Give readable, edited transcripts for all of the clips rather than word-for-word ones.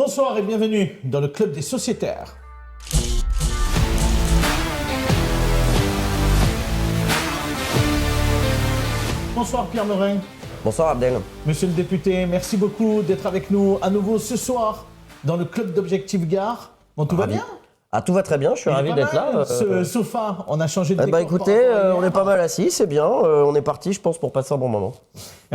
Bonsoir et bienvenue dans le Club des Sociétaires. Bonsoir Pierre Meurin. Bonsoir Abdel. Monsieur le député, merci beaucoup d'être avec nous à nouveau ce soir dans le Club d'Objectif Gare. Bon, tout va bien? Ah, tout va très bien, je suis ravi d'être là. Ce sofa, on a changé de décor. Écoutez, on est pas mal assis, c'est bien. On est parti, je pense, pour passer un bon moment.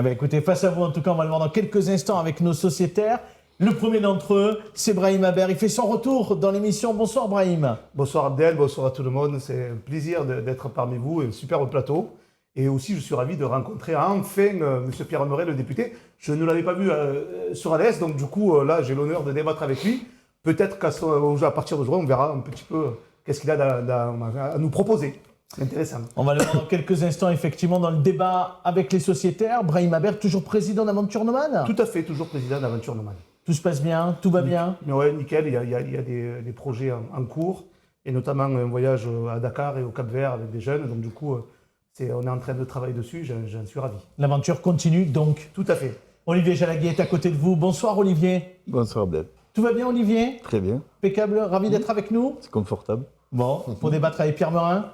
Écoutez, face à vous, en tout cas, on va le voir dans quelques instants avec nos sociétaires. Le premier d'entre eux, c'est Brahim Aber. Il fait son retour dans l'émission. Bonsoir Brahim. Bonsoir Abdel, bonsoir à tout le monde. C'est un plaisir d'être parmi vous, un superbe plateau. Et aussi, je suis ravi de rencontrer enfin M. Pierre Meurin, le député. Je ne l'avais pas vu sur ADS, donc du coup, là, j'ai l'honneur de débattre avec lui. Peut-être qu'à partir d'aujourd'hui, on verra un petit peu qu'est-ce qu'il a à nous proposer. C'est intéressant. On va le voir dans quelques instants, effectivement, dans le débat avec les sociétaires. Brahim Aber, toujours président d'Aventure Nomade? Tout à fait, toujours président d'Aventure Nomade. Tout se passe bien? Tout va bien? Oui, nickel. Il y a des projets en cours, et notamment un voyage à Dakar et au Cap-Vert avec des jeunes. Donc du coup, on est en train de travailler dessus, j'en suis ravi. L'aventure continue donc? Tout à fait. Olivier Jalagui est à côté de vous. Bonsoir Olivier. Bonsoir Abdel. Tout va bien Olivier? Très bien. Impeccable, ravi d'être avec nous. C'est confortable. Bon, pour débattre avec Pierre Meurin,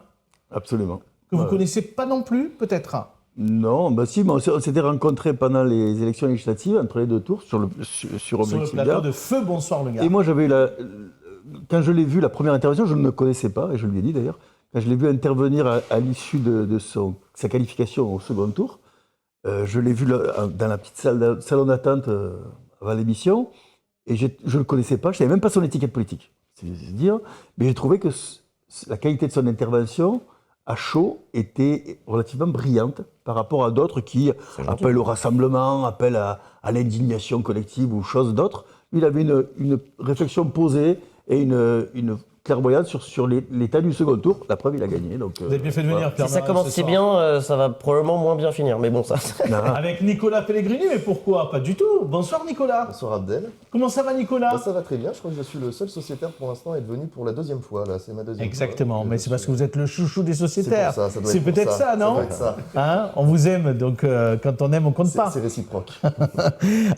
Absolument. que vous ne connaissez pas non plus peut-être? Non, si, mais on s'était rencontrés pendant les élections législatives, entre les deux tours, sur Sur le Objectif plateau Gare. de Feu, bonsoir le gars. Et moi, j'avais quand je l'ai vu, la première intervention, je ne le connaissais pas, et je lui ai dit d'ailleurs, quand je l'ai vu intervenir à l'issue de sa qualification au second tour, je l'ai vu dans la petite salon d'attente avant l'émission, et je ne le connaissais pas, je ne savais même pas son étiquette politique, c'est dire, mais j'ai trouvé que la qualité de son intervention à chaud était relativement brillante par rapport à d'autres qui appellent au rassemblement, appellent à l'indignation collective ou choses d'autres. Il avait une réflexion posée et une clairvoyance sur l'état du second tour. La preuve, il a gagné. Donc, Vous avez bien fait de venir Pierre Si ça Meurin, commence ce si soir. bien, ça va probablement moins bien finir. Mais bon, ça. Avec Nicolas Pellegrini, mais pourquoi? Pas du tout. Bonsoir Nicolas. Bonsoir Abdel. Comment ça va Nicolas? Ça va très bien, je crois que je suis le seul sociétaire pour l'instant à être venu pour la deuxième fois. Là, c'est ma deuxième Exactement, fois. mais c'est parce que vous êtes le chouchou des sociétaires. C'est pour ça, ça doit C'est être pour peut-être ça, non? doit être ça. Hein, on vous aime, donc quand on aime, on compte pas. C'est réciproque.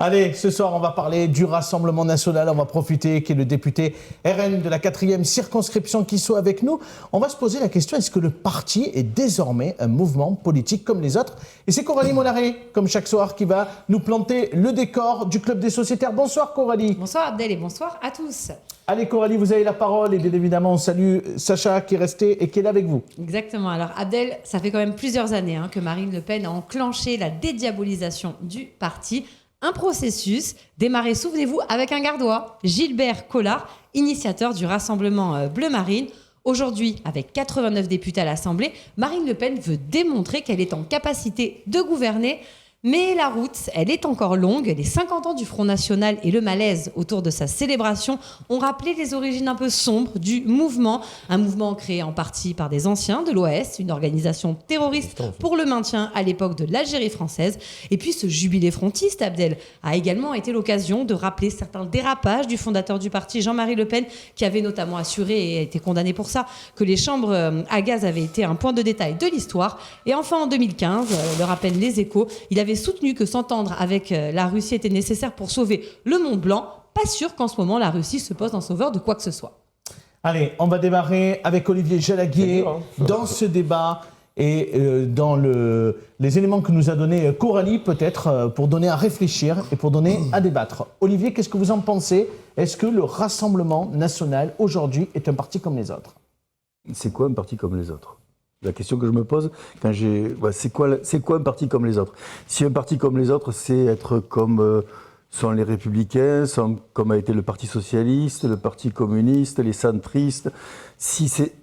Allez, ce soir, on va parler du Rassemblement National. On va profiter qu'il y ait le député RN de la 4e circonscription qui soit avec nous. On va se poser la question, est-ce que le parti est désormais un mouvement politique comme les autres? Et c'est Coralie Mollaret, comme chaque soir, qui va nous planter le décor du Club des Sociétaires. Bonsoir Coralie. Bonsoir Abdel et bonsoir à tous. Allez Coralie, vous avez la parole et bien évidemment on salue Sacha qui est resté et qui est là avec vous. Exactement. Alors Abdel, ça fait quand même plusieurs années que Marine Le Pen a enclenché la dédiabolisation du parti. Un processus démarré, souvenez-vous, avec un gardois, Gilbert Collard, initiateur du Rassemblement Bleu Marine. Aujourd'hui, avec 89 députés à l'Assemblée, Marine Le Pen veut démontrer qu'elle est en capacité de gouverner. Mais la route, elle est encore longue. Les 50 ans du Front National et le malaise autour de sa célébration ont rappelé les origines un peu sombres du mouvement. Un mouvement créé en partie par des anciens de l'OAS, une organisation terroriste pour le maintien à l'époque de l'Algérie française. Et puis ce jubilé frontiste, Abdel, a également été l'occasion de rappeler certains dérapages du fondateur du parti, Jean-Marie Le Pen, qui avait notamment assuré et a été condamné pour ça, que les chambres à gaz avaient été un point de détail de l'histoire. Et enfin en 2015, le rappellent les Échos, il avait soutenu que s'entendre avec la Russie était nécessaire pour sauver le Mont Blanc. Pas sûr qu'en ce moment la Russie se pose en sauveur de quoi que ce soit. Allez, on va démarrer avec Olivier Jalagui dans ce débat et dans les éléments que nous a donné Coralie peut-être pour donner à réfléchir et pour donner à débattre. Olivier, qu'est-ce que vous en pensez? Est-ce que le Rassemblement National aujourd'hui est un parti comme les autres? c'est quoi un parti comme les autres? La question que je me pose, c'est quoi un parti comme les autres? Si un parti comme les autres, c'est être comme sont les Républicains, comme a été le Parti Socialiste, le Parti Communiste, les centristes.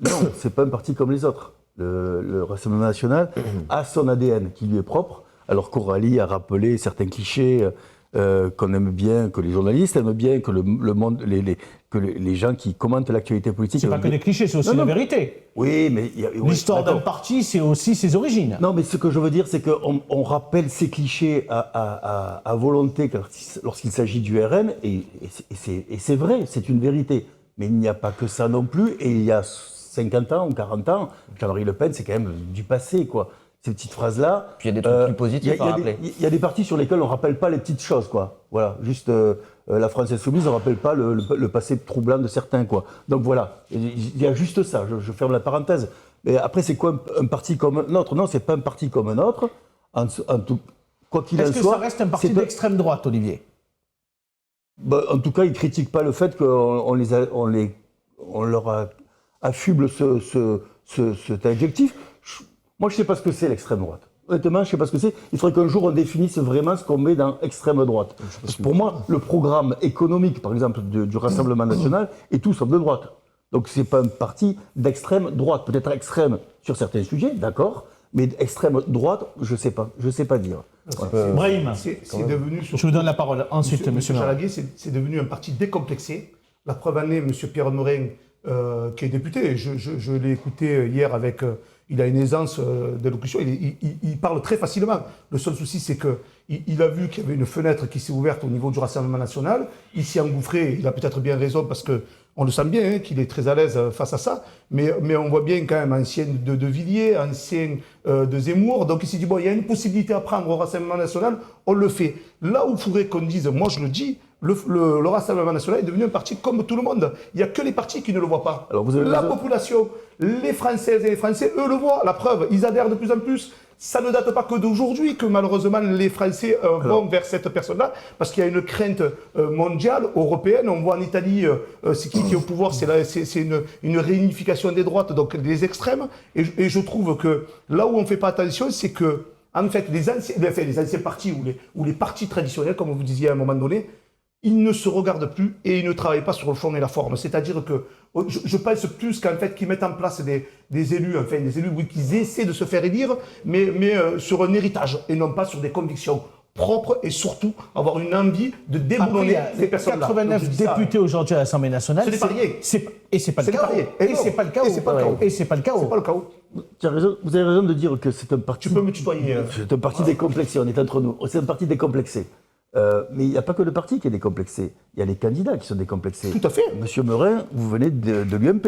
Non, c'est pas un parti comme les autres. Le Rassemblement National a son ADN qui lui est propre. Alors Coralie a rappelé certains clichés qu'on aime bien, que les journalistes aiment bien, que le monde, que les gens qui commentent l'actualité politique. C'est pas que des clichés, c'est aussi la vérité. Oui, mais l'histoire d'un parti, c'est aussi ses origines. Non, mais ce que je veux dire, c'est qu'on rappelle ces clichés à volonté lorsqu'il s'agit du RN, et c'est vrai, c'est une vérité. Mais il n'y a pas que ça non plus, et il y a 50 ans ou 40 ans, Jean-Marie Le Pen, c'est quand même du passé, quoi. ces petites phrases-là. Puis il y a des trucs plus positifs il y a à des- rappeler. Il y a des partis sur lesquels on ne rappelle pas les petites choses, quoi. Voilà, juste la France Insoumise, on ne rappelle pas le passé troublant de certains, quoi. Donc voilà, il y a juste ça, je ferme la parenthèse. Mais après, c'est quoi un parti comme un autre? Non, c'est pas un parti comme un autre. Quoi qu'il en Est-ce que soit, ça reste un parti c'est pas- d'extrême droite, Olivier? en tout cas, ils ne critiquent pas le fait qu'on leur affuble cet adjectif. Moi, je ne sais pas ce que c'est l'extrême droite. Honnêtement, je ne sais pas ce que c'est. Il faudrait qu'un jour on définisse vraiment ce qu'on met dans extrême droite. Parce que pour moi, le programme économique, par exemple, du Rassemblement national, est tout sauf de droite. Donc, ce n'est pas un parti d'extrême droite. Peut-être extrême sur certains sujets, d'accord, mais extrême droite, je ne sais pas. Je ne sais pas dire. Voilà. Brahim, C'est devenu... je vous donne la parole ensuite, monsieur Meurel. Chalaguier, c'est devenu un parti décomplexé. La preuve en est, M. Pierre Morin, qui est député, je l'ai écouté hier avec... il a une aisance d'élocution, il parle très facilement. Le seul souci, c'est qu'il a vu qu'il y avait une fenêtre qui s'est ouverte au niveau du Rassemblement national. Il s'y est engouffré, il a peut-être bien raison parce qu'on le sent bien, hein, qu'il est très à l'aise face à ça. Mais on voit bien quand même ancien de Villiers, ancien de Zemmour. Donc il s'est dit, bon, il y a une possibilité à prendre au Rassemblement national, on le fait. Là où il faudrait qu'on dise, moi je le dis, le Rassemblement national est devenu un parti comme tout le monde. Il n'y a que les partis qui ne le voient pas. Alors, vous avez La raison. population, les Françaises et les Français, eux le voient. La preuve, ils adhèrent de plus en plus. Ça ne date pas que d'aujourd'hui que malheureusement les Français vont vers cette personne-là, parce qu'il y a une crainte mondiale, européenne. On voit en Italie, c'est qui est au pouvoir, c'est une réunification des droites, donc des extrêmes. Et je trouve que là où on ne fait pas attention, c'est que en fait les anciens partis ou les partis traditionnels, comme vous disiez à un moment donné, ils ne se regardent plus et ils ne travaillent pas sur le fond et la forme. C'est-à-dire que je pense plus qu'en fait qu'ils mettent en place des élus, enfin des élus, oui, qu'ils essaient de se faire élire, mais sur un héritage et non pas sur des convictions propres et surtout avoir une envie de Après, il déboulonner y a ces personnes-là. 89 Donc, je dis ça. députés aujourd'hui à l'Assemblée nationale. Ce n'est pas rien. Et c'est pas le Ce n'est pas chaos. rien. Et c'est pas le chaos. Et c'est pas le chaos. Et c'est pas le chaos. C'est pas le chaos. Tu as raison, vous avez raison de dire que c'est un parti. Tu peux me tutoyer. C'est un parti décomplexé, on est entre nous. C'est un parti décomplexé. Mais il n'y a pas que le parti qui est décomplexé. Il y a les candidats qui sont décomplexés. Tout à fait. Monsieur Meurin, vous venez de l'UMP,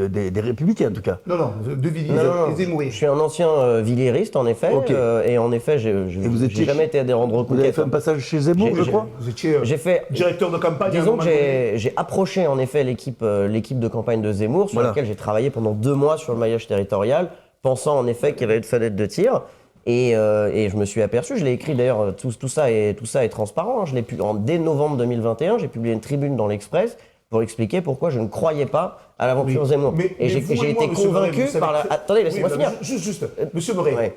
des Républicains en tout cas. Non, de Villiers, Non, des Zemmouriens. je suis un ancien villiériste en effet, Ok. et en effet, vous étiez j'ai jamais été adhérent de Vous avez Reconquête. fait un passage chez Zemmour, je crois. Vous étiez J'ai fait. directeur de campagne. à un Disons moment que donné. j'ai approché en effet l'équipe de campagne de Zemmour, sur Voilà. laquelle j'ai travaillé pendant 2 mois sur le maillage territorial, pensant en effet qu'il y avait une fenêtre de tir. Et je me suis aperçu, je l'ai écrit d'ailleurs, tout ça est transparent. Hein, dès novembre 2021, j'ai publié une tribune dans l'Express pour expliquer pourquoi je ne croyais pas à l'aventure Oui. Zemmour. Mais Et j'ai vous et moi, été monsieur convaincu Meuret, vous par la. savez très- Attendez, laissez-moi Oui, finir. Juste, monsieur Meuret, Ouais.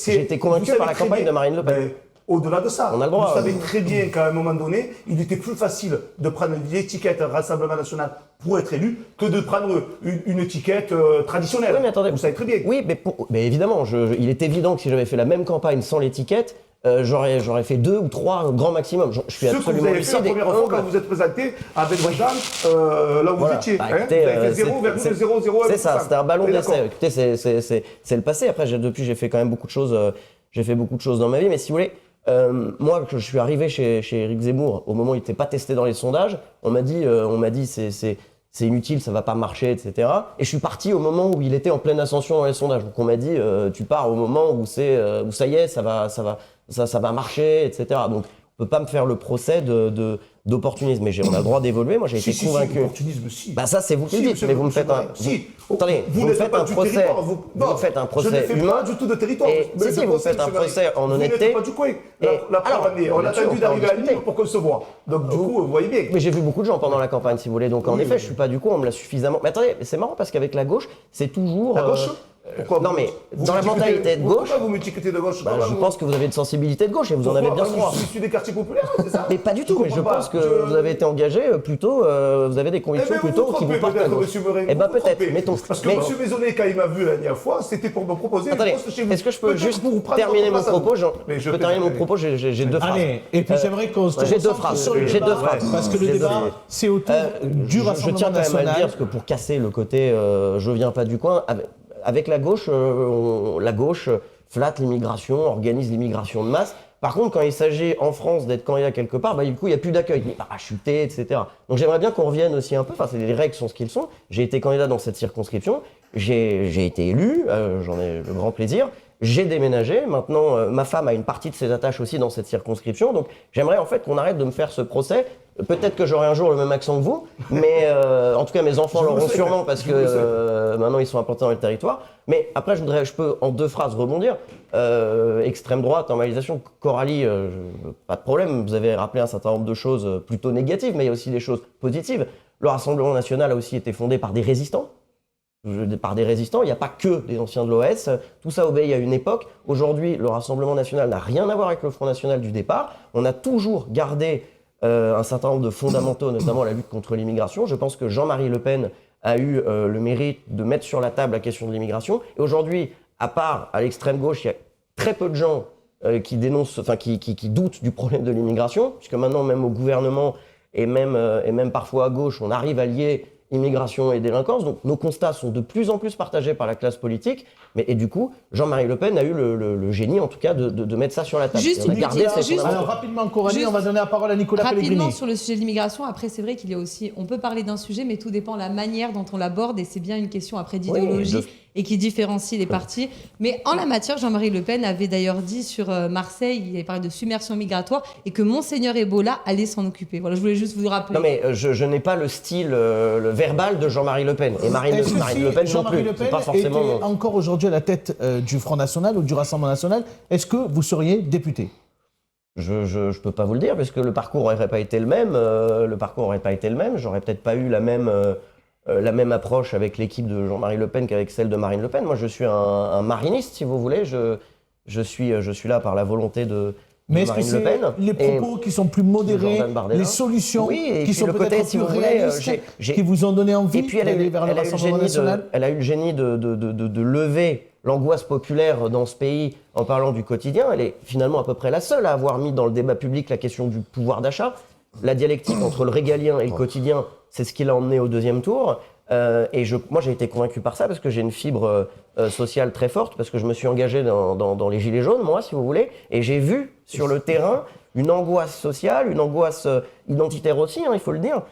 j'ai été convaincu par la campagne de Marine Le Pen. Au-delà de ça, On a le droit, vous savez oui. très bien qu'à un moment donné, il était plus facile de prendre l'étiquette Rassemblement National pour être élu que de prendre une étiquette traditionnelle. Oui, mais attendez. Vous savez très bien. Oui, mais évidemment, il est évident que si j'avais fait la même campagne sans l'étiquette, j'aurais fait 2 ou 3 grands maximum. Je suis Ce que absolument vous avez fait la lucide et première fois humble. quand vous êtes présenté à Belgian, là où Voilà. vous étiez. Bah, hein, écoutez, vous avez fait c'est 0,001%. c'est ça, c'était un ballon Oui, d'essai. d'accord. Écoutez, c'est le passé. Après, depuis, j'ai fait quand même beaucoup de choses. J'ai fait beaucoup de choses dans ma vie. Mais si vous voulez, moi, quand je suis arrivé chez Éric Zemmour, au moment où il n'était pas testé dans les sondages, on m'a dit c'est inutile, ça va pas marcher, etc. Et je suis parti au moment où il était en pleine ascension dans les sondages. Donc on m'a dit tu pars au moment où ça y est, ça va marcher, etc. Donc on peut pas me faire le procès d'opportunisme. Mais on a le droit d'évoluer. Moi, j'ai été convaincu. Opportunisme, si. Bah ça, c'est vous qui le Si, dites, monsieur- mais vous me faites un. monsieur Meuret, si. Attendez, vous me n'êtes faites pas un du procès. territoire, Vous non, me faites un je procès ne fais humain. pas du tout de territoire. Et Mais si, de vous procès, faites un monsieur Meuret. procès en Vous honnêteté. n'êtes pas du coin. Et- La alors, preuve en est, on a bien sûr, attendu on peut en d'arriver à discuter. Lille pour qu'on se voit. Donc du coup, vous voyez bien. Mais j'ai vu beaucoup de gens pendant la campagne, si vous voulez. Donc en Oui, effet, oui. je suis pas du coup, on me l'a suffisamment. Mais attendez, c'est marrant parce qu'avec la gauche, c'est toujours. La gauche Pourquoi non, vous- mais vous dans la m'étiquetez- mentalité de gauche. Pourquoi vous m'étiquetez de gauche Bah, je pense que vous avez une sensibilité de gauche et vous en avez bien souvent. Je suis des quartiers populaires, c'est ça Mais pas du tout, mais je comprends pense pas. que vous avez été engagé plutôt, vous avez des convictions plutôt qui vous partent à gauche. Monsieur Meuret, Eh ben vous vous peut-être, trompez. mettons. Parce que Mais- monsieur Maisonnet, quand il m'a vu la dernière fois, c'était pour me proposer un Attendez, poste chez vous. est-ce que je peux Peut-être juste pour vous prendre terminer votre mon place à vous. propos Mais Je peux terminer mon propos, j'ai 2 phrases. Allez, et puis j'aimerais qu'on se J'ai 2 concentre phrases. sur le J'ai débat, 2 phrases. parce que le J'ai deux débat, phrases. c'est autour du Je Rassemblement tiens quand même à le national. dire, parce que pour casser le côté je viens pas du coin, avec la gauche, la gauche flatte l'immigration, organise l'immigration de masse. Par contre, quand il s'agit en France d'être candidat quelque part, du coup, il n'y a plus d'accueil, ni parachuté, etc. Donc j'aimerais bien qu'on revienne aussi un peu, les règles sont ce qu'elles sont. J'ai été candidat dans cette circonscription, j'ai été élu, j'en ai le grand plaisir. J'ai déménagé. Maintenant, ma femme a une partie de ses attaches aussi dans cette circonscription. Donc, j'aimerais en fait qu'on arrête de me faire ce procès. Peut-être que j'aurai un jour le même accent que vous, mais en tout cas, mes enfants l'auront sûrement parce que maintenant, ils sont implantés dans le territoire. Mais après, je peux en 2 phrases rebondir. Extrême droite, normalisation, Coralie, pas de problème. Vous avez rappelé un certain nombre de choses plutôt négatives, mais il y a aussi des choses positives. Le Rassemblement national a aussi été fondé par des résistants. Il n'y a pas que des anciens de l'OS. Tout ça obéit à une époque. Aujourd'hui, le Rassemblement national n'a rien à voir avec le Front national du départ. On a toujours gardé un certain nombre de fondamentaux, notamment la lutte contre l'immigration. Je pense que Jean-Marie Le Pen a eu le mérite de mettre sur la table la question de l'immigration. Et aujourd'hui, à part à l'extrême gauche, il y a très peu de gens qui dénoncent, enfin qui doutent du problème de l'immigration, puisque maintenant, même au gouvernement et même parfois à gauche, on arrive à lier immigration et délinquance. Donc nos constats sont de plus en plus partagés par la classe politique. Et du coup, Jean-Marie Le Pen a eu le génie, en tout cas, de mettre ça sur la table. Juste on a gardé ces fondamentaux. Alors rapidement, Coralie, on va donner la parole à Nicolas Rapidement Pellegrini. sur le sujet de l'immigration, après c'est vrai qu'il y a aussi, on peut parler d'un sujet, mais tout dépend de la manière dont on l'aborde et c'est bien une question après d'idéologie et qui différencie les partis. Mais en la matière, Jean-Marie Le Pen avait d'ailleurs dit sur Marseille, il avait parlé de submersion migratoire et que Monseigneur Ebola allait s'en occuper. Voilà, je voulais juste vous le rappeler. Non mais je n'ai pas le style, le verbal de Jean-Marie Le Pen. Et Marine Le Pen non Jean-Marie plus. Le Pen C'est pas forcément... était encore aujourd'hui à la tête du Front National ou du Rassemblement National, est-ce que vous seriez député ? Je peux pas vous le dire, parce que le parcours n'aurait pas été le même. J'aurais peut-être pas eu la même approche avec l'équipe de Jean-Marie Le Pen qu'avec celle de Marine Le Pen. Moi, je suis un mariniste, si vous voulez. Je suis là par la volonté de Mais est-ce que Marine Le Pen. c'est les propos qui sont plus modérés, Jordan Bardella. les solutions Oui, et qui puis sont le côté, peut-être si plus vous voulez, réalistes, j'ai- qui vous ont donné envie Et puis elle a d'aller eu vers le le Rassemblement génie National ? elle a eu le génie de lever l'angoisse populaire dans ce pays en parlant du quotidien. Elle est finalement à peu près la seule à avoir mis dans le débat public la question du pouvoir d'achat. La dialectique entre le régalien et le quotidien, c'est ce qui l'a emmené au 2e tour. Moi, j'ai été convaincu par ça parce que j'ai une fibre sociale très forte, parce que je me suis engagé dans les Gilets jaunes, moi, si vous voulez, et j'ai vu sur le terrain une angoisse sociale, une angoisse identitaire aussi, il faut le dire,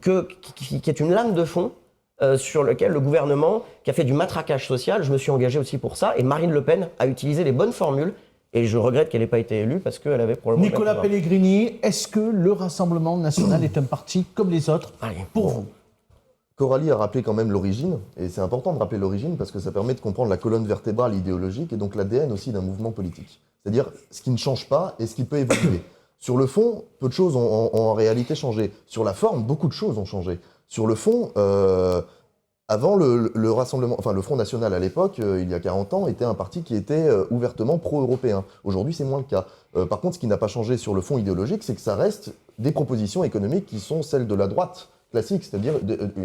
qui est une lame de fond sur lequel le gouvernement, qui a fait du matraquage social, je me suis engagé aussi pour ça, et Marine Le Pen a utilisé les bonnes formules, et je regrette qu'elle n'ait pas été élue parce qu'elle avait probablement... Nicolas Pellegrini, est-ce que le Rassemblement National est un parti comme les autres pour vous ? Coralie a rappelé quand même l'origine, et c'est important de rappeler l'origine parce que ça permet de comprendre la colonne vertébrale idéologique et donc l'ADN aussi d'un mouvement politique. C'est-à-dire ce qui ne change pas et ce qui peut évoluer. Sur le fond, peu de choses ont en réalité changé. Sur la forme, beaucoup de choses ont changé. Sur le fond, avant le Rassemblement, enfin le Front National à l'époque, il y a 40 ans, était un parti qui était ouvertement pro-européen. Aujourd'hui, c'est moins le cas. Par contre, ce qui n'a pas changé sur le fond idéologique, c'est que ça reste des propositions économiques qui sont celles de la droite classique, c'est-à-dire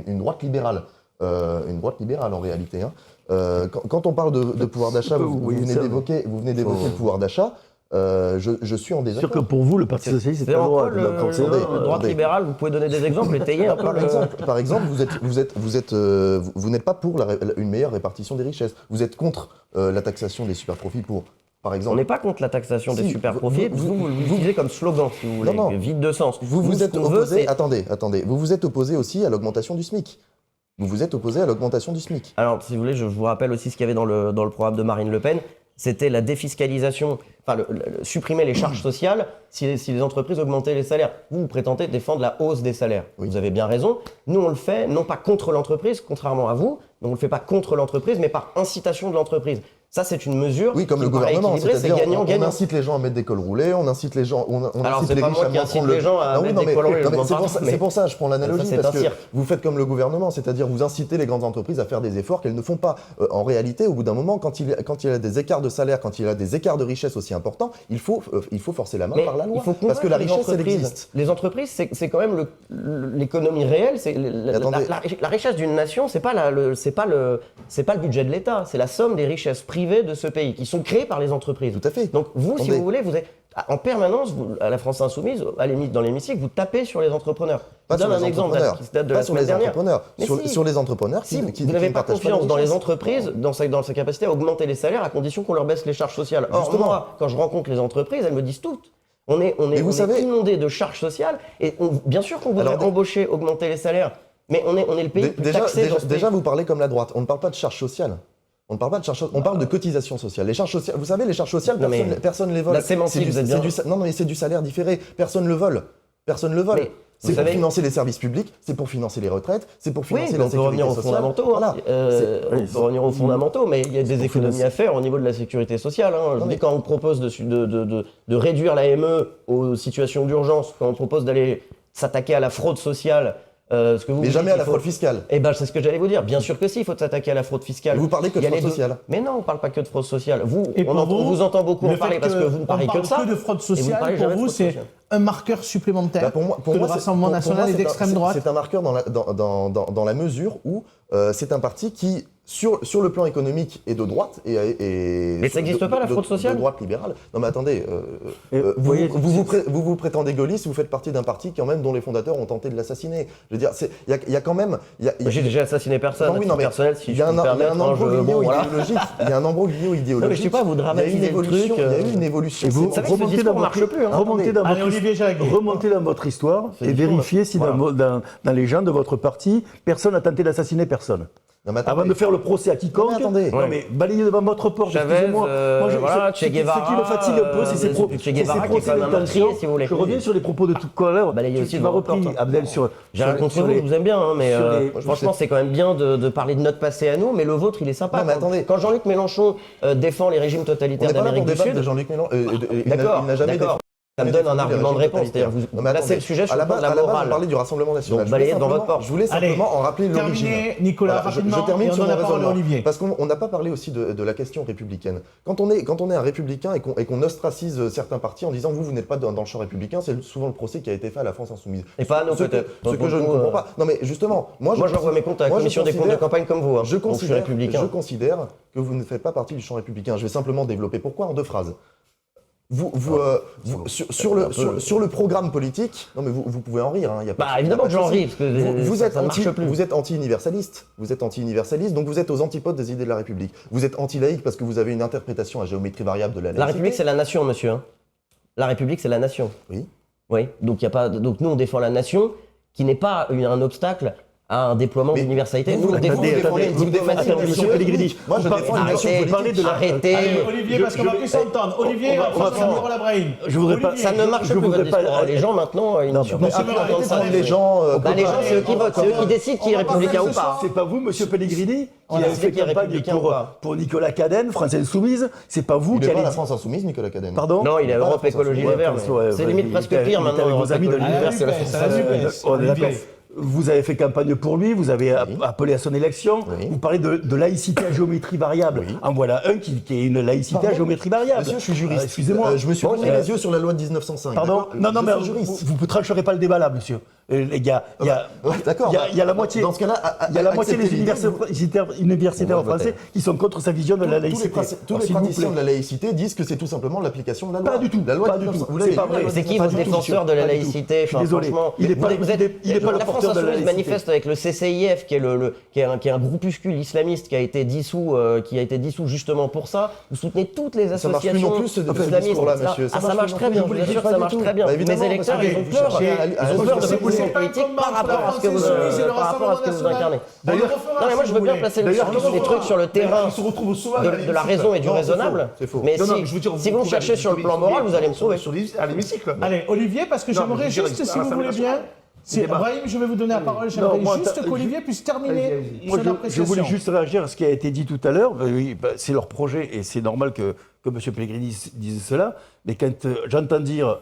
une droite libérale. En réalité. Quand on parle de pouvoir d'achat, vous venez d'évoquer le pouvoir d'achat. Je suis en désaccord. C'est sûr que pour vous, le Parti Socialiste, c'est pas droit. Le droite libéral, vous pouvez donner des exemples, étayer un peu Par exemple, vous n'êtes pas pour une meilleure répartition des richesses. Vous êtes contre la taxation des super-profits par On exemple. n'est pas contre la taxation des Si, super-profits, vous l'utilisez comme slogan, si vous voulez, Non. vide de sens. Vous Nous, vous ce êtes qu'on veut, opposé. c'est- Attendez. Vous vous êtes opposé aussi à l'augmentation du SMIC. Alors, si vous voulez, je vous rappelle aussi ce qu'il y avait dans le programme de Marine Le Pen. C'était la défiscalisation, enfin, supprimer les charges sociales si les entreprises augmentaient les salaires. Vous prétendez défendre la hausse des salaires. Oui. Vous avez bien raison. Nous, on le fait non pas contre l'entreprise, contrairement à vous. On ne le fait pas contre l'entreprise, mais par incitation de l'entreprise. Ça, c'est une mesure Oui, comme qui le me paraît gouvernement, équilibrée, c'est c'est-à-dire on gagnant-gagnant. incite les gens à mettre des cols roulés, on incite les gens, on Alors, incite c'est les pas riches moi à qui moins incite prendre les gens à Non, oui, mettre non, des mais- cols roulés, non, je mais vois pas, mais- c'est pour ça, je prends l'analogie, Ça, c'est parce un que cirque. vous faites comme le gouvernement, c'est-à-dire vous incitez les grandes entreprises à faire des efforts qu'elles ne font pas. En réalité, au bout d'un moment, quand il y a des écarts de salaire, quand il y a des écarts de richesse aussi importants, il faut forcer la main Mais par la loi. il faut Parce que la convaincre les richesse, elle entreprises. existe. Les entreprises, c'est quand même l'économie réelle. C'est attendez. la richesse d'une nation, c'est pas le budget de l'État, c'est la somme des richesses privées de ce pays qui sont créées par les entreprises. Tout à fait. Donc vous, si Attendez. vous voulez, vous êtes en permanence, à la France Insoumise, dans l'hémicycle, vous tapez sur les entrepreneurs. Pas Je sur donne les un exemple entrepreneurs. qui date de Pas la sur semaine les dernière. entrepreneurs. Mais si. Sur les entrepreneurs Si, qui vous n'avez ne pas partagent confiance la dans les richesse. entreprises, dans sa capacité à augmenter les salaires à condition qu'on leur baisse les charges sociales. Or, Justement. moi, quand je rencontre les entreprises, elles me disent toutes. On est vous savez- inondé de charges sociales et bien sûr qu'on voudrait Alors, embaucher, augmenter les salaires, mais on est le pays le plus taxé dans ce pays. Déjà, vous parlez comme la droite. On ne parle pas de charge sociale. On ne parle pas de charges sociales, on parle de cotisations sociales. Les charges sociales, vous savez, les charges sociales, Non, mais personne les vole. la sémantique, vous êtes bien. Non, mais c'est du salaire différé. Personne le vole. Personne le vole. Mais C'est vous pour savez- financer les services publics, c'est pour financer les retraites, c'est pour Oui, financer mais la on peut sécurité revenir aux sociale. fondamentaux. Voilà. On peut revenir aux fondamentaux, mais il y a des économies à faire au niveau de la sécurité sociale. Je dis, quand on propose de réduire la ME aux situations d'urgence, quand on propose d'aller s'attaquer à la fraude sociale, ce que vous Mais dites, jamais à il la faut- fraude fiscale. Eh ben, c'est ce que j'allais vous dire. Bien sûr que si, il faut s'attaquer à la fraude fiscale. Vous parlez que de Il y a fraude les deux. sociale. Mais non, on parle pas que de fraude sociale. Et pour On vous entend beaucoup le en parler fait parce que vous ne parlez on que de ça. parle que de fraude et vous ne sociale, parlez pour jamais de vous, fraude c'est sociale. un marqueur supplémentaire Bah, pour moi, que le c'est- Rassemblement pour national moi, et c'est d'extrême droite. C'est un marqueur dans la mesure où c'est un parti qui, sur le plan économique, est de droite. Mais ça n'existe pas, la fraude sociale De droite libérale. Non mais attendez, vous voyez, vous prétendez gaulliste, vous faites partie d'un parti quand même dont les fondateurs ont tenté de l'assassiner. Je veux dire, il y a quand même... J'ai déjà assassiné personne. Non, oui, non, mais personnel, si il y je a peux me permettre. un embroglio bon, voilà. idéologique. Il y a un embroglio idéologique. Non, mais je sais pas, vous dramatisez Il y a eu une le truc, évolution. Il y a eu une évolution. Et vous savez que ce remontez discours dans marche votre, plus, hein. remontez dans Allez, votre Olivier Jacquet. remontez dans votre histoire et vérifiez si dans les gens de votre parti, personne n'a tenté d'assassiner personne. Non, mais Avant de faire le procès à quiconque, Non, mais attendez. non, mais balayez devant votre porte, Chavez, excusez-moi. Moi, voilà, ce Che Guevara, qui me fatigue un peu, c'est ces Che Guevara qui est procès quand même un d'intention. meurtrier, si vous voulez. Je reviens sur les propos de tout à l'heure. Balayez aussi Tu devant m'as votre repris, porte. Abdel, J'ai rien contre vous, je vous aime bien, hein, mais sur les- franchement, c'est quand même bien de parler de notre passé à nous, mais le vôtre, il est sympa. Non, mais Quand- attendez. Quand Jean-Luc Mélenchon défend les régimes On totalitaires n'est pas là pour d'Amérique du débattre de Sud, Jean-Luc Mélenchon. d'accord, Il n'a jamais d'accord. Ça me donne un argument de réponse, c'est-à-dire vous placez le sujet sur le plan de la on morale. parlait du Rassemblement national. Donc, Je voulais balayez devant simplement- votre porte. Je voulais Allez, simplement en rappeler l'origine. terminé, Nicolas, rapidement, je termine et on sur donne mon la parole à raisonnement. Olivier. Parce qu'on n'a pas parlé aussi de la question républicaine. Quand on est un républicain et qu'on ostracise certains partis en disant vous n'êtes pas dans le champ républicain, c'est souvent le procès qui a été fait à la France insoumise. Et pas à nous, Ce que- peut-être. Ce que je ne comprends pas. Non mais justement, moi Moi, j'envoie mes comptes à la moi, je commission des comptes de considère- campagne comme vous. hein. Je Donc, suis considère, républicain. je considère que vous ne faites pas partie du champ républicain. Je vais simplement développer pourquoi en 2 phrases. Sur le programme politique, non mais vous pouvez en rire. Hein, y a pas, Bah, évidemment y a que pas de j'en souci. ris, parce que vous êtes ça ne marche plus. vous êtes anti-universaliste. Vous êtes anti-universaliste, donc vous êtes aux antipodes des idées de la République. Vous êtes anti-laïque parce que vous avez une interprétation à géométrie variable de la laïcité. La République, c'est la nation, monsieur. hein. La République, c'est la nation. Oui. Oui. Donc, nous, on défend la nation qui n'est pas un obstacle à un déploiement Mais d'universalité. vous Nous, on défend défendez- une vous défendez- diplomatie attendez, ambitieuse. monsieur Pellegrini, moi, je Vous défends une nation Arrêtez, politique. arrêtez. Olivier, parce qu'on va plus s'entendre. Olivier, on va on va faire- faire la Brahim. Je voudrais pas- Olivier, Ça ne marche je plus, votre voudrais pas- discours. Les gens, maintenant, ils ne supportent Monsieur plus Marais, d'entendre ça. Arrêtez de prendre les gens. Bah, les gens, c'est eux qui votent, c'est eux qui décident qui est on va pas républicain faire ou ce pas. soir. C'est pas vous, monsieur Pellegrini, qui On a avez fait fait qu'il est campagne républicain ou pas. pour Nicolas Cadenne, France Insoumise. C'est pas vous Il qui n'est pas allez la France insoumise, Nicolas Cadenne. Pardon. Non, il est pas la Europe France Écologie Ouais, Les Verts. ouais, C'est ouais, limite il presque était- pire il maintenant. était avec vos Europe amis de Écologie Les l'univers. Verts, c'est la Ah, France ça va, insoumise. Olivier. On est Olivier. d'accord. Vous avez fait campagne pour lui, vous avez Oui. appelé à son élection, Oui. vous parlez de laïcité à géométrie variable. Oui. En voilà un qui est une laïcité Pardon à géométrie variable. Monsieur, je suis juriste. Excusez-moi. Je me suis ouvert les yeux sur la loi de 1905. Pardon. d'accord Non, mais Je suis juriste. vous ne trancherez pas le débat là, monsieur. Il y a Ouais, d'accord. il y a la moitié. Dans ce cas-là, Il y a la moitié des acceptez l'idée, universitaires On va français voter. qui sont contre sa vision de la laïcité. Tous les Alors, s'il vous praticiens de plaît. la laïcité disent que c'est tout simplement l'application de la loi. Pas du tout, La loi pas de du 1900. tout. Vous l'avez C'est pas lu, la vrai. loi C'est de qui Pas votre du tout, défenseur de la pas du tout. laïcité? Je suis désolé. Franchement, Il est pas- vous êtes- il est pas le la France porteur de la Insoumise laïcité. manifeste avec le CCIF, qui est un groupuscule islamiste qui a été dissous justement pour ça. Vous soutenez toutes les Ça marche plus associations non plus, ce islamistes. discours-là, Ça- monsieur. Ah, ça marche très bien. Je vous assure que ça marche très bien. Bah, Mes évidemment, électeurs, parce que ils ont vous peur. cherchez à- Ils ont peur de C'est votre position pas un politique combat par entre la rapport à ce que vous France Insoumise et le Rassemblement incarnez. D'ailleurs, Non, mais moi, je veux bien placer les trucs sur le terrain Il se retrouve souvent de la raison et du Non, c'est raisonnable. faux, c'est faux. Mais Non, non, si mais je veux dire, si vous me pouvez cherchez aller sur le plan moral, vous allez me trouver. à l'hémicycle. Allez, Olivier, parce que Non, j'aimerais mais je veux juste, dire, si à vous voulez l'Assemblée bien, nationale. Brahim, je vais vous donner la parole. J'aimerais moi, juste qu'Olivier puisse terminer Allez-y. Moi, son je appréciation. voulais juste réagir à ce qui a été dit tout à l'heure. Oui, c'est leur projet et c'est normal que M. Pellegrini dise cela. Mais quand j'entends dire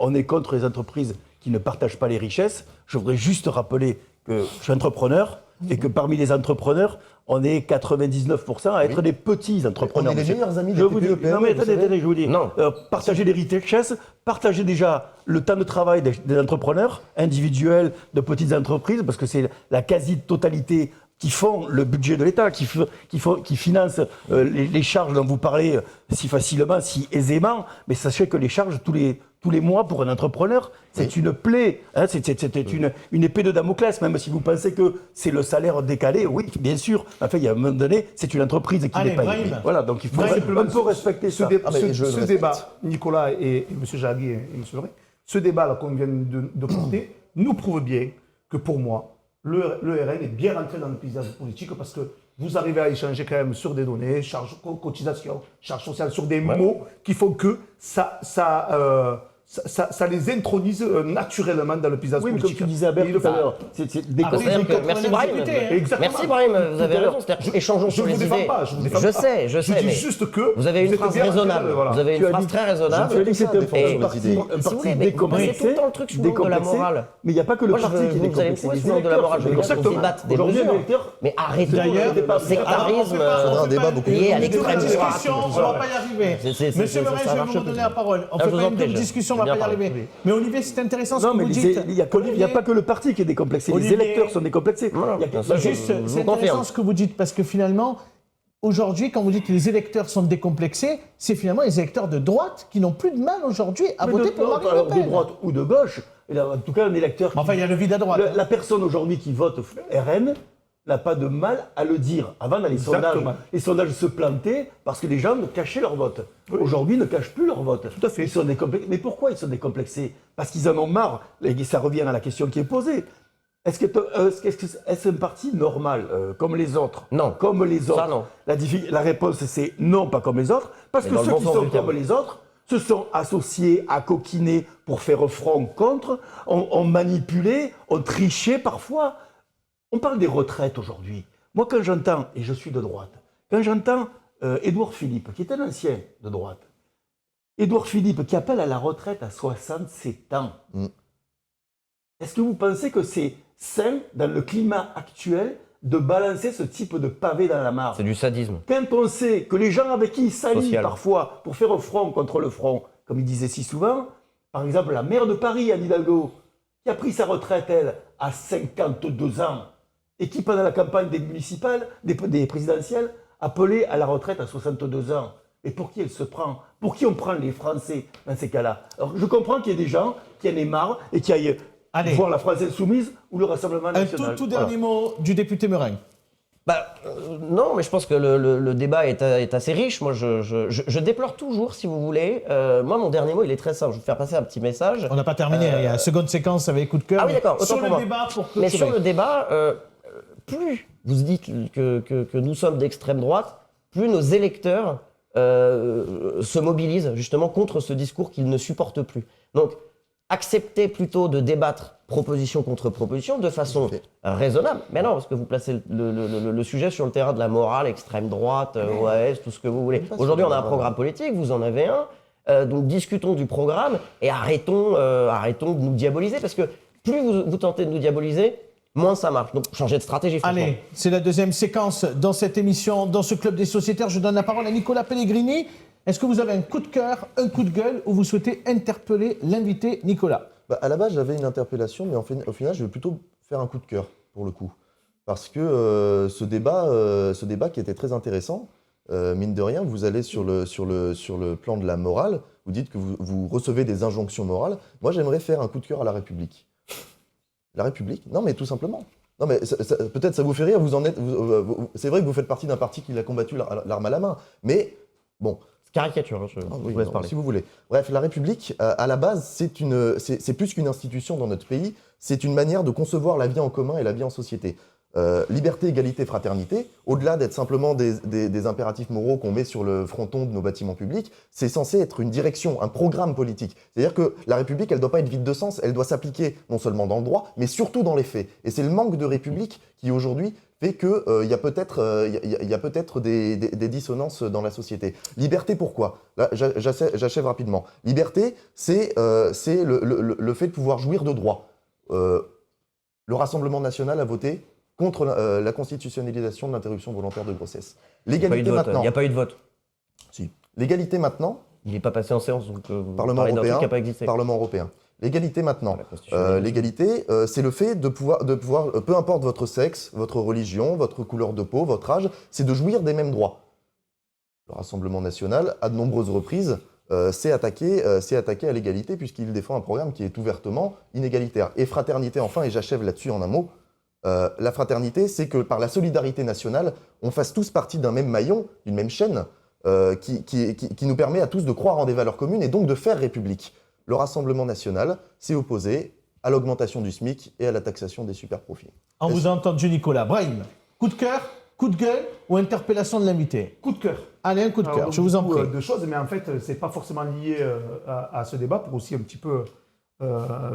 on est contre les entreprises qui ne partagent pas les richesses, je voudrais juste rappeler que je suis entrepreneur et que parmi les entrepreneurs, on est 99% à être des petits entrepreneurs. On est les monsieur. meilleurs amis Je des vous dis, TPE, non mais vous attendez, savez. je vous dis, Non. partager les richesses, partager déjà le temps de travail des entrepreneurs individuels, de petites entreprises, parce que c'est la quasi-totalité qui font le budget de l'État, qui financent les charges dont vous parlez si facilement, si aisément. Mais sachez que les charges tous les mois pour un entrepreneur, c'est une plaie. Hein, c'est une épée de Damoclès, même si vous pensez que c'est le salaire décalé. Oui, bien sûr. Enfin, il y a un moment donné, c'est une entreprise qui Allez, les paye. Brahim. Voilà, donc il faut Brahim, un peu respecter Ce, ça. dé- Ah, mais ce- je le ce respecte. débat, Nicolas et M. Jagui et M. Leray, ce débat qu'on vient de porter nous prouve bien que pour moi, le RN est bien rentré dans le paysage politique parce que vous arrivez à échanger quand même sur des données, cotisation, charges sociales, sur des mots qui font que ça les intronise naturellement dans le paysage Oui, mais comme politique. tu disais à Bertrand Et le tout à fait- l'heure, c'est Après, C'est-à-dire que- ils merci comprennent Brahim. les députés, hein. Exactement. Merci Brahim, vous avez Tout à l'heure. raison. C'est-à-dire, échangeons Je sur ne les vous défends idées. pas, je vous défends Je pas. sais, Je dis mais juste que vous avez une êtes phrase bien raisonnable. voilà. Vous avez Tu une as phrase dit- très raisonnable. Je ne fais c'était ça, défendre un les parti, idées. un Si vous parti voulez, mais décomplexé, vous passez tout le temps le truc sous l'angle de la décomplexé. morale. Mais il n'y a pas que le Moi, parti qui est vous allez décomplexé. trouver Les sous l'angle de la morale. Je veux bien qu'on Exactement. débatte des Aujourd'hui, les mesures. électeurs, Mais arrêtez D'ailleurs, le sectarisme. faudra un débat beaucoup lié à plus l'extrême Une droite. discussion, on ne va pas y arriver. Monsieur Morin, je vais vous donner la parole. On ne fait je vous pas en une prie, double je- discussion, on ne je va veux pas y bien arriver. Mais Olivier, c'est intéressant ce non, que mais vous dites. il n'y a pas que le parti qui est décomplexé. Les Olivier- électeurs sont décomplexés. Voilà, Il y a bien sûr. Juste, je vous c'est confirme. intéressant ce que vous dites, parce que finalement, aujourd'hui, quand vous dites que les électeurs sont décomplexés, c'est finalement les électeurs de droite qui n'ont plus de mal aujourd'hui à Mais voter de- pour non, Marine alors, Le Pen. de droite ou de gauche. Et là, en tout cas, un électeur. Enfin, il y a le vide à droite. La personne aujourd'hui qui vote RN n'a pas de mal à le dire. Avant, dans Exactement. les sondages se plantaient parce que les gens cachaient leur vote. Aujourd'hui, ils ne cachent plus leur vote. Tout à fait. Ils sont décomplexés. Mais pourquoi ils sont décomplexés? Parce qu'ils en ont marre. Et ça revient à la question qui est posée. Est-ce un parti normal, comme les autres? Non. Comme les autres. Ça, non. La réponse, c'est non, pas comme les autres. Parce Mais que dans le ceux bon qui sens sont du terme. comme les autres se sont associés à coquiner pour faire front contre, ont manipulé, ont triché parfois. On parle des retraites aujourd'hui. Moi, quand j'entends, et je suis de droite, quand j'entends Édouard Philippe, qui est un ancien de droite, Édouard Philippe qui appelle à la retraite à 67 ans, est-ce que vous pensez que c'est sain, dans le climat actuel, de balancer ce type de pavé dans la mare? C'est du sadisme. Quand on sait que les gens avec qui il s'allie Social. parfois pour faire front contre le front, comme il disait si souvent, par exemple la maire de Paris, Anne Hidalgo, qui a pris sa retraite, elle, à 52 ans, et qui, pendant la campagne des municipales, des présidentielles, appelait à la retraite à 62 ans. Et pour qui elle se prend? Pour qui on prend les Français dans ces cas-là? Alors je comprends qu'il y ait des gens qui en aient marre et qui aillent Allez. voir la France Insoumise ou le Rassemblement Un National. tout Voilà. dernier mot du député Morin. Non, mais je pense que le débat est assez riche. Moi, je déplore toujours, si vous voulez. Moi, mon dernier mot, il est très simple. Je vais vous faire passer un petit message. On n'a pas terminé, il y a une seconde séquence avec coup de cœur. Ah oui, mais d'accord, autant Sur pour le moi. débat, pour Mais clôturer. sur le débat, plus vous dites que nous sommes d'extrême droite, plus nos électeurs se mobilisent justement contre ce discours qu'ils ne supportent plus. Donc, acceptez plutôt de débattre proposition contre proposition de façon raisonnable. Mais non, parce que vous placez le sujet sur le terrain de la morale, extrême droite, OAS, tout ce que vous voulez. Aujourd'hui, on a un programme politique, vous en avez un. Donc discutons du programme et arrêtons de nous diaboliser, parce que plus vous tentez de nous diaboliser, moins ça marche. Donc changez de stratégie, franchement. Allez, c'est la deuxième séquence dans cette émission, dans ce club des sociétaires. Je donne la parole à Nicolas Pellegrini. Est-ce que vous avez un coup de cœur, un coup de gueule, ou vous souhaitez interpeller l'invité Nicolas? À la base, j'avais une interpellation, mais au final, je vais plutôt faire un coup de cœur, pour le coup. Parce que ce débat qui était très intéressant, mine de rien, vous allez sur le plan de la morale, vous dites que vous recevez des injonctions morales. Moi, j'aimerais faire un coup de cœur à la République. La République? Non, mais tout simplement. Non, mais peut-être ça vous fait rire, c'est vrai que vous faites partie d'un parti qui a combattu l'arme à la main, mais bon... Caricature, je Ah vous oui, laisse non, parler. si vous voulez. Bref, la République, à la base, c'est plus qu'une institution dans notre pays, c'est une manière de concevoir la vie en commun et la vie en société. Liberté, égalité, fraternité, au-delà d'être simplement des impératifs moraux qu'on met sur le fronton de nos bâtiments publics, c'est censé être une direction, un programme politique. C'est-à-dire que la République, elle ne doit pas être vide de sens, elle doit s'appliquer non seulement dans le droit, mais surtout dans les faits. Et c'est le manque de République qui, aujourd'hui, fait qu'il y a peut-être des dissonances dans la société. Liberté, pourquoi? Là, j'achève rapidement. Liberté, c'est le fait de pouvoir jouir de droits. Le Rassemblement national a voté contre la constitutionnalisation de l'interruption volontaire de grossesse. L'égalité maintenant. Il n'y a pas eu de vote. Si. L'égalité maintenant, Il n'est pas passé en séance, donc vous Parlement parlez d'un truc européen, qui n'a pas existé. Parlement européen. L'égalité maintenant. La Constitution. L'égalité, c'est le fait de pouvoir, peu importe votre sexe, votre religion, votre couleur de peau, votre âge, c'est de jouir des mêmes droits. Le Rassemblement national, à de nombreuses reprises, s'est attaqué à l'égalité puisqu'il défend un programme qui est ouvertement inégalitaire. Et fraternité, enfin, et j'achève là-dessus en un mot, la fraternité, c'est que par la solidarité nationale, on fasse tous partie d'un même maillon, d'une même chaîne, qui nous permet à tous de croire en des valeurs communes et donc de faire République. Le Rassemblement national s'est opposé à l'augmentation du SMIC et à la taxation des superprofits. On vous a entendu, Nicolas. Brahim, coup de cœur? coup de gueule ou interpellation de l'invité? Coup de cœur. Allez, un coup de Alors, cœur, donc, je vous en beaucoup, prie. de choses, mais en fait, c'est pas forcément lié à ce débat pour aussi un petit peu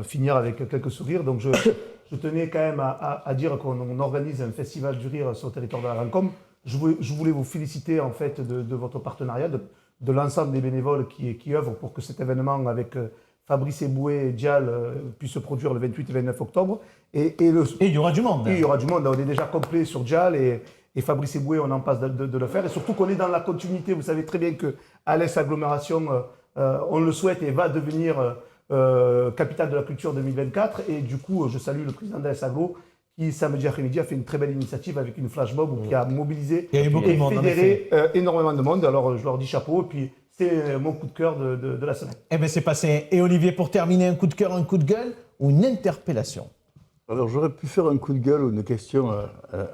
finir avec quelques sourires. Donc, je tenais quand même à dire qu'on organise un festival du rire sur le territoire de la Rancôme. Je voulais vous féliciter en fait de votre partenariat, de l'ensemble des bénévoles qui œuvrent pour que cet événement avec Fabrice Eboué et Dial puisse se produire le 28 et 29 octobre. Et Et il y aura du monde. il y aura du monde. On est déjà complet sur Dial et Fabrice Eboué, on en passe de le faire. Et surtout qu'on est dans la continuité. Vous savez très bien que Alès Agglomération, on le souhaite et va devenir capitale de la culture 2024. Et du coup, je salue le président d'Alès Aglo qui, samedi après-midi, a fait une très belle initiative avec une flash mob qui a mobilisé Il y a eu beaucoup et de monde, en fédéré énormément de monde. Alors, je leur dis chapeau. Et puis, c'est mon coup de cœur de la semaine. Eh bien, c'est passé. Et Olivier, pour terminer, un coup de cœur, un coup de gueule ou une interpellation? Alors j'aurais pu faire un coup de gueule ou une question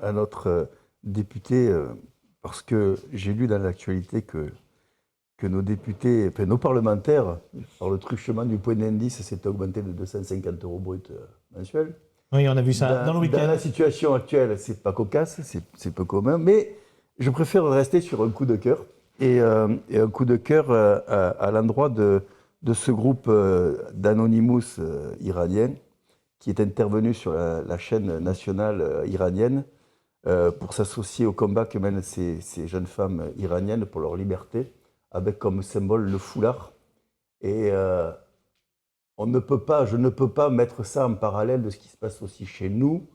à notre député, parce que j'ai lu dans l'actualité que nos députés, enfin nos parlementaires, par le truchement du point d'indice, s'est augmenté de 250 € brut mensuels. Oui, on a vu ça dans le Dans week-end. la situation actuelle, c'est pas cocasse, c'est peu commun, mais je préfère rester sur un coup de cœur. Et un coup de cœur à l'endroit de ce groupe d'Anonymous iranien qui est intervenu sur la chaîne nationale iranienne pour s'associer au combat que mènent ces jeunes femmes iraniennes pour leur liberté, avec comme symbole le foulard. Et je ne peux pas mettre ça en parallèle de ce qui se passe aussi chez nous,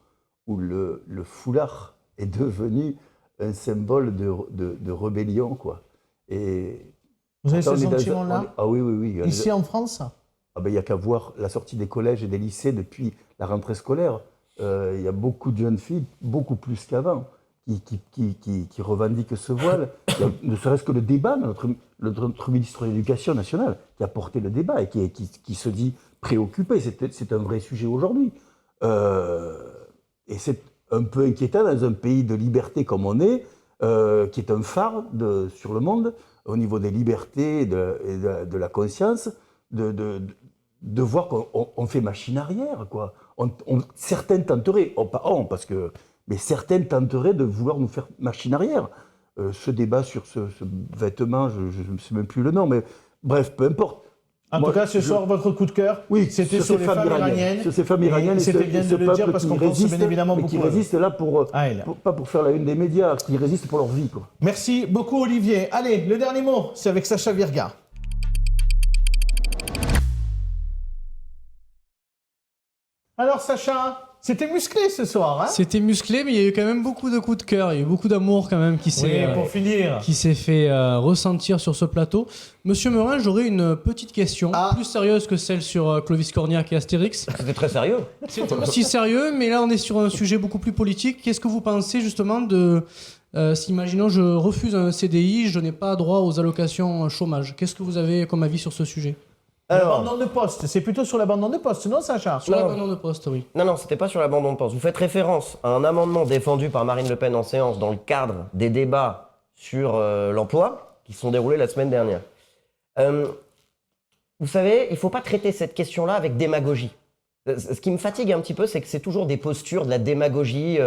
où le foulard est devenu un symbole de rébellion, quoi. Et Vous avez ce pourtant, on est dans un- sentiment-là Ah oui, oui, oui. Ici en France? Ah ben, il n'y a qu'à voir la sortie des collèges et des lycées depuis la rentrée scolaire. Il y a beaucoup de jeunes filles, beaucoup plus qu'avant, qui revendiquent ce voile. Il y a ne serait-ce que le débat, notre ministre de l'Éducation nationale, qui a porté le débat et qui se dit préoccupé. C'est un vrai sujet aujourd'hui. Et c'est un peu inquiétant dans un pays de liberté comme on est, qui est un phare sur le monde, au niveau des libertés et de la conscience, de voir qu'on fait machine arrière, quoi. Certains tenteraient, mais certains tenteraient de vouloir nous faire machine arrière. Ce débat sur ce vêtement, je ne sais même plus le nom, mais bref, peu importe. En tout cas, ce soir, votre coup de cœur, Oui, c'était sur les femmes iraniennes. Sur ces femmes iraniennes, Et c'était bien de le dire parce qu'on pense bien évidemment mais beaucoup qui à eux. résistent là Ah, elle. pas pour faire la une des médias, qui résistent pour leur vie, quoi. Merci beaucoup, Olivier. Allez, le dernier mot, c'est avec Sacha Virga. Alors, Sacha, c'était musclé ce soir, hein? C'était musclé, mais il y a eu quand même beaucoup de coups de cœur, il y a eu beaucoup d'amour quand même qui s'est Oui, pour finir. fait ressentir sur ce plateau. Monsieur Merin, j'aurais une petite question, plus sérieuse que celle sur Clovis Cornillac et Astérix. C'était très sérieux. C'était aussi sérieux, mais là on est sur un sujet beaucoup plus politique. Qu'est-ce que vous pensez justement de... si imaginons je refuse un CDI, je n'ai pas droit aux allocations chômage. Qu'est-ce que vous avez comme avis sur ce sujet? L'abandon de poste, c'est plutôt sur l'abandon de poste, non, Sacha? Sur l'abandon de poste, oui. Non, c'était pas sur l'abandon de poste. Vous faites référence à un amendement défendu par Marine Le Pen en séance dans le cadre des débats sur l'emploi qui se sont déroulés la semaine dernière. Vous savez, il ne faut pas traiter cette question-là avec démagogie. Ce qui me fatigue un petit peu, c'est que c'est toujours des postures, de la démagogie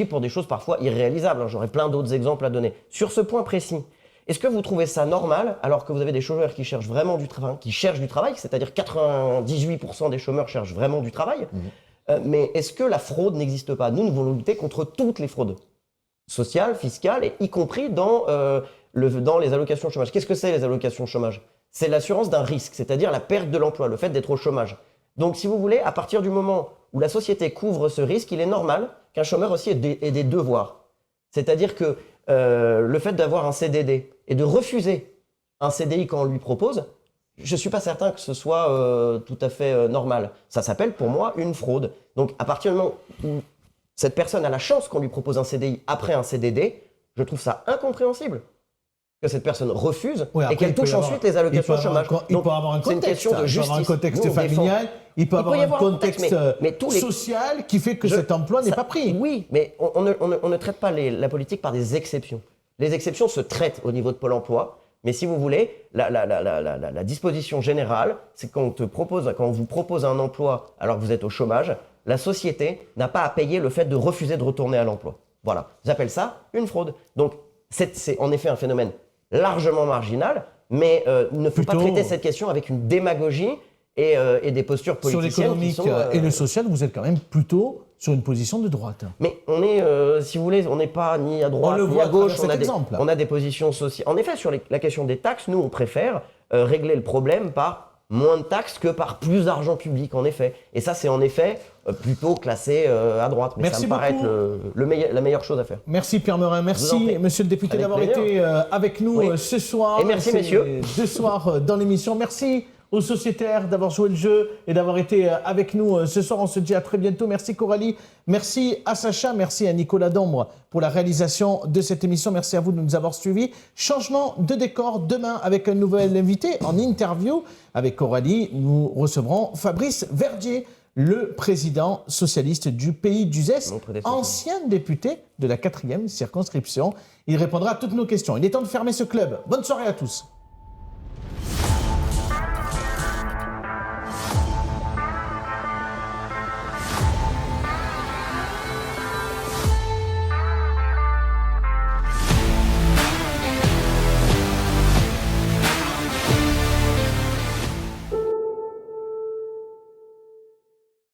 pour des choses parfois irréalisables. J'aurais plein d'autres exemples à donner. Sur ce point précis, est-ce que vous trouvez ça normal, alors que vous avez des chômeurs qui cherchent vraiment du travail, c'est-à-dire 98% des chômeurs cherchent vraiment du travail, mais est-ce que la fraude n'existe pas? Nous voulons lutter contre toutes les fraudes, sociales, fiscales, et y compris dans les allocations de chômage. Qu'est-ce que c'est les allocations de chômage? C'est l'assurance d'un risque, c'est-à-dire la perte de l'emploi, le fait d'être au chômage. Donc si vous voulez, à partir du moment où la société couvre ce risque, il est normal qu'un chômeur aussi ait des devoirs. C'est-à-dire que le fait d'avoir un CDD et de refuser un CDI quand on lui propose, je ne suis pas certain que ce soit tout à fait normal. Ça s'appelle pour moi une fraude. Donc à partir du moment où cette personne a la chance qu'on lui propose un CDI après un CDD, je trouve ça incompréhensible que cette personne refuse et qu'elle touche ensuite les allocations de chômage. Il peut avoir un c'est une contexte, question de justice. un contexte Nous, on défend. familial, il peut avoir y un avoir contexte mais tous les... social qui fait que cet emploi n'est pas pris. Oui, mais on ne traite pas la politique par des exceptions. Les exceptions se traitent au niveau de Pôle emploi, mais si vous voulez, la disposition générale, c'est quand on vous propose un emploi alors que vous êtes au chômage, la société n'a pas à payer le fait de refuser de retourner à l'emploi. Voilà, j'appelle ça une fraude. Donc c'est en effet un phénomène largement marginal, mais il ne faut pas Plutôt- traiter cette question avec une démagogie et des postures Sur politiciennes qui l'économique sont... et le social, vous êtes quand même plutôt sur une position de droite. Mais on est, si vous voulez, on n'est pas ni à droite On le ni voit à à travers gauche. cet exemple. On a des positions sociales. En effet, sur la question des taxes, nous, on préfère régler le problème par moins de taxes que par plus d'argent public, en effet. Et ça, c'est en effet plutôt classé à droite. Mais Merci ça me paraît beaucoup. être la meilleure chose à faire. Merci Pierre Meurin, Je vous en merci prie. monsieur le député Avec d'avoir plaisir. été avec nous Oui. ce soir. Et merci, C'est messieurs. Ce soir dans l'émission. Merci aux sociétaires d'avoir joué le jeu et d'avoir été avec nous ce soir. On se dit à très bientôt. Merci Coralie, merci à Sacha, merci à Nicolas Dombre pour la réalisation de cette émission. Merci à vous de nous avoir suivis. Changement de décor demain avec un nouvel invité en interview. Avec Coralie, nous recevrons Fabrice Verdier, le président socialiste du Pays d'Uzès, Mon prédécesseur. ancien député de la 4e circonscription. Il répondra à toutes nos questions. Il est temps de fermer ce club. Bonne soirée à tous.